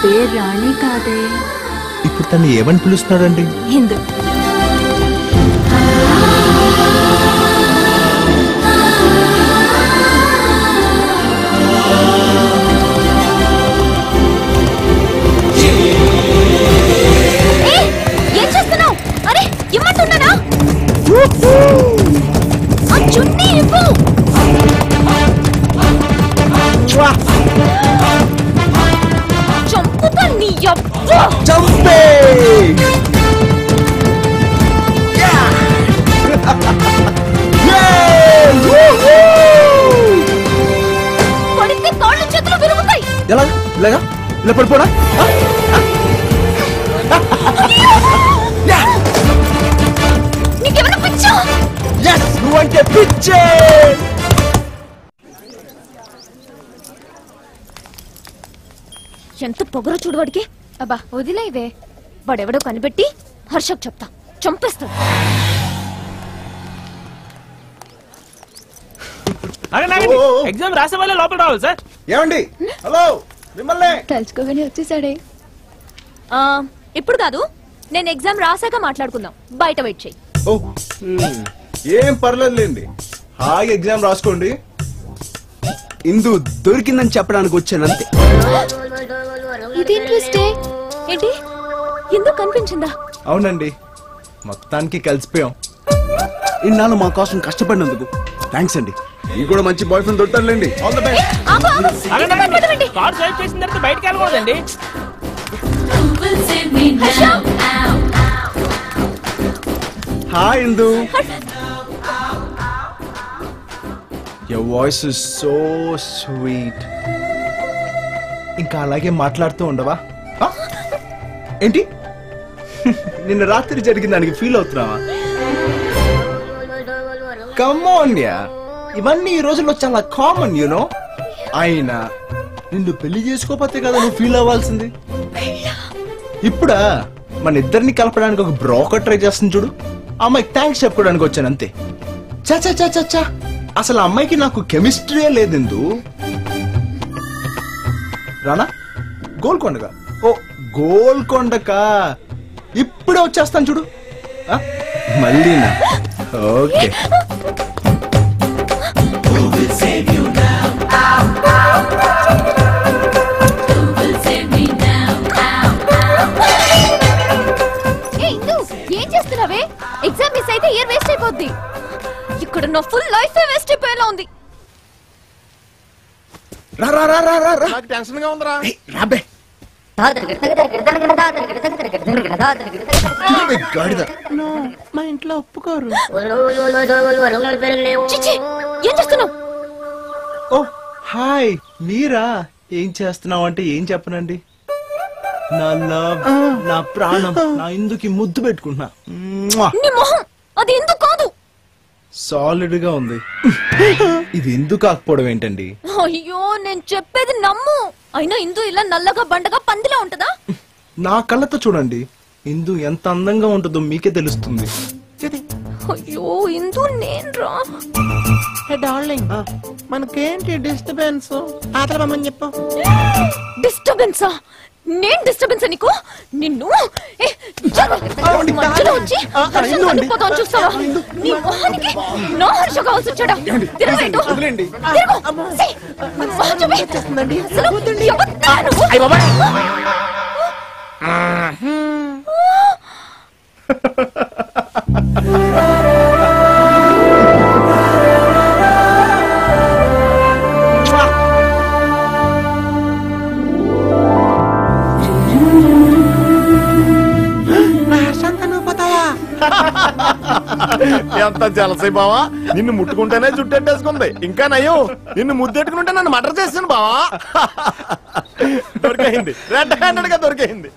పేరు రాణి కాదే. ఇప్పుడు తను ఏమని పిలుస్తున్నాడండి? హిందూ. ఏం చేస్తున్నావు? అరే ఇమ్మంటున్నానా? ఆ చున్నీ ఇవ్వు. చంపుతా నీ యవ్వ. చంపే. పడితే కాళ్ళు చేతులు విరుగుతాయి. ఎలా ఇలాగా ఇలా పడిపోడా? నీకేమైనా పిచ్చా? నువ్వంటే పిచ్చే. ఎంత పొగరు చూడవాడికి. అబ్బా వదిలేవే. వాడెవడో కనిపెట్టి హర్షకు చెప్తా, చంపేస్తాడు. ఎగ్జామ్ రాసే వాళ్ళే లోపల రావాలి సార్. ఏమండి? హలో మిమ్మల్ని తలుచుకోగానే వచ్చేసాడే. ఇప్పుడు కాదు, నేను ఎగ్జామ్ రాసాక మాట్లాడుకుందాం. బయట వెయిట్ చెయ్యి. ఏం పర్లేదులేండి, హాయి ఎగ్జామ్ రాసుకోండి. ఇందు దొరికిందని చెప్పడానికి వచ్చానంతే. ఇది ఇంట్రెస్టే. ఏంటి ఎందుకు కనిపించిందా? అవునండి, మొత్తానికి కలిసిపోయాం. ఇన్నాళ్ళు మా కోసం కష్టపడినందుకు థ్యాంక్స్ అండి. ఈ కూడా మంచి బాయ్ ఫ్రెండ్ దొరుకుతారులేండి. All the best. Car swipe చేసిన తర్వాత బయటకు వెళ్ళకూడదండి. Hi Indu. Your voice is so sweet. ఇంకా అలాగే మాట్లాడుతూ ఉండవా? ఏంటి నిన్న రాత్రి జరిగిన దానికి ఫీల్ అవుతున్నావా? కమ్ ఆన్ యా, ఇవన్నీ ఈ రోజుల్లో చాలా కామన్ యూనో. అయినా నిన్ను పెళ్లి చేసుకోపోతే కదా నువ్వు ఫీల్ అవ్వాల్సింది. ఇప్పుడా మన ఇద్దరిని కలపడానికి ఒక బ్రోకర్ ట్రై చేస్తుంది చూడు. అమ్మాయికి థ్యాంక్స్ చెప్పుకోవడానికి వచ్చాను అంతే. చచ్చా చచ్చా చచ్చా, అసలు అమ్మాయికి నాకు కెమిస్ట్రీ లేదెందు. రానా? గోల్కొండగా? ఓ గోల్కొండకా, ఇప్పుడే వచ్చేస్తాను చూడు. మళ్ళీనా? ఓకే. ఏం చేస్తున్నావే? ఎగ్జామ్ మిస్ అయితే ఇయర్ వేస్ట్ అయిపోద్ది. ఇక్కడ నా ఫుల్ లైఫ్ వేస్ట్ అయిపోయేలా ఉంది. టెన్షన్ గా ఉందిరా. రాబే మా ఇంట్లో ఒప్పుకోరు. ఏం చేస్తున్నావు? ఓ హాయ్ మీరా. ఏం చేస్తున్నావు అంటే ఏం చెప్పనండి. నా లవ్, నా ప్రాణం, నా ఇందుకి ముద్దు పెట్టుకుంటున్నా. నీ మొహం అది ఎందుకు కాదు. సాలిడ్ గా ఉంది. ఇది ఎందుకు కాకపోవడం ఏంటండి? అయ్యో నేను చెప్పేది నమ్ము. అయినా ఇందు ఇలా నల్లగా బండగా పందిలా ఉంటదా? నా కళ్ళతో చూడండి, ఇందు ఎంత అందంగా ఉంటుందో మీకే తెలుస్తుంది. అయ్యో ఇందు నేను రా. డార్లింగ్, మనకేంటి డిస్టర్బెన్స్? ఆతలమని చెప్పు. డిస్టర్బెన్సా? నేను డిస్టర్బెన్స్ నీకు? నిన్ను మధ్యలో వచ్చి పడిపోతాను చూస్తావా? నీ మొహానికి నా హర్ష కావాల్సి వచ్చాడా? ఎంత జలసై బావా, నిన్ను ముట్టుకుంటేనే జుట్టెట్టేసుకుంది. ఇంకా నయ్యో నిన్ను ముద్దెట్టుకుంటే నన్ను మర్డర్ చేస్తాను బావా. దొరికేయింది, రెడ్ హ్యాండెడ్ గా దొరికేయింది.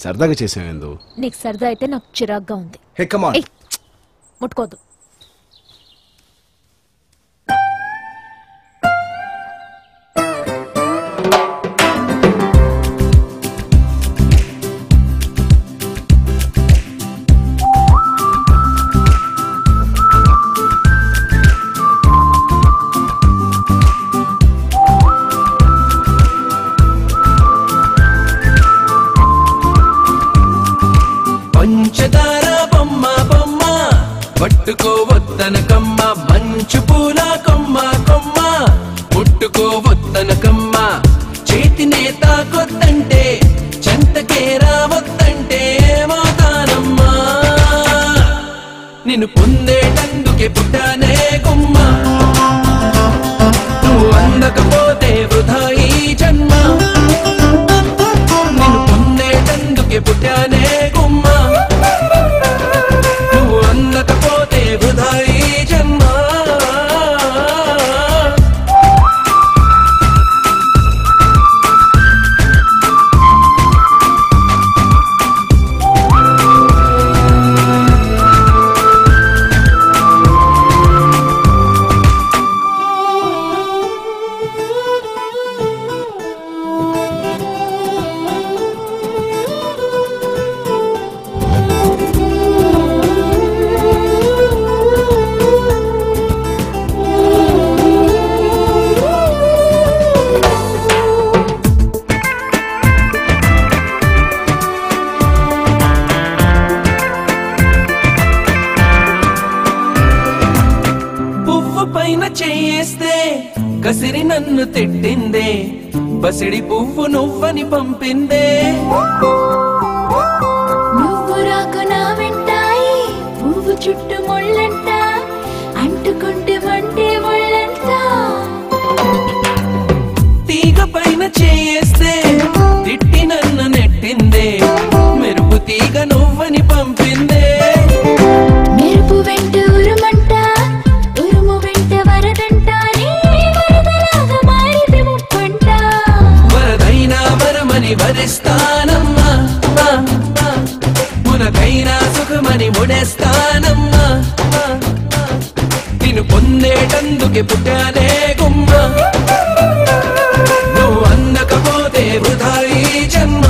సరదాగా చేసావు. నీకు సరదా అయితే నాకు చిరాగ్గా ఉంది. ముట్టుకోద్దు. పట్టుకోవద్దనకమ్మ మంచు పూల కొమ్మ కొమ్మ ముట్టుకోవద్దనకమ్మ చేతినే తాకొద్దంటే చెంతకే రావద్దంటే ఏమవుతానమ్మా నిన్ను పొందేటందుకే పుట్టానే గుమ్మ నువ్వు అందకపోతే వృధా ఈ జన్మ నిన్ను పొందేటందుకే పుట్టానే గుమ్మ నువ్వు అందకపోతే వృధా ఈ జన్మ పైన చేస్తే కసిరి నన్ను తిట్టిందే బసిడి పువ్వు నువ్వని పంపిందే నువ్వు రాకు నా వెంటాయి పువ్వు చుట్టూ ముళ్ళంట అంటుకుంటే మంటే ముళ్ళంట తీగ పైన చేస్తే తిట్టి నన్ను నెట్టిందే మెరుపు తీగ నువ్వని పంపిందే మెరుపు వెంట ఉరుమంట ఉరుము వెంట వరదంట నీ వరదలాగా మారితే ముప్పంట వరదైనా వరమని వరిస్తానమ్మా మునకైనా సుఖమని ముడేస్తానమ్మా నిన్ను పొందేటందుకే పుట్టానే గుమ్మ నువ్వు అందకపోతే వృధా ఈ జన్మ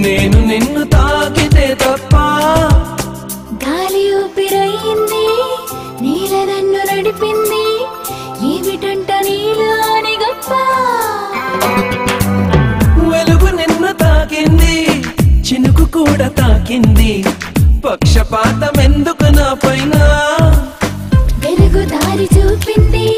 నేను నిన్ను తాకితే తప్ప గాలి ఊపిరయింది నీల నన్ను నడిపింది ఏమిటంట నీలోని గొప్ప వెలుగు నిన్ను తాకింది చినుకు కూడా తాకింది పక్షపాతం ఎందుకు నా పైన వెలుగు దారి చూపింది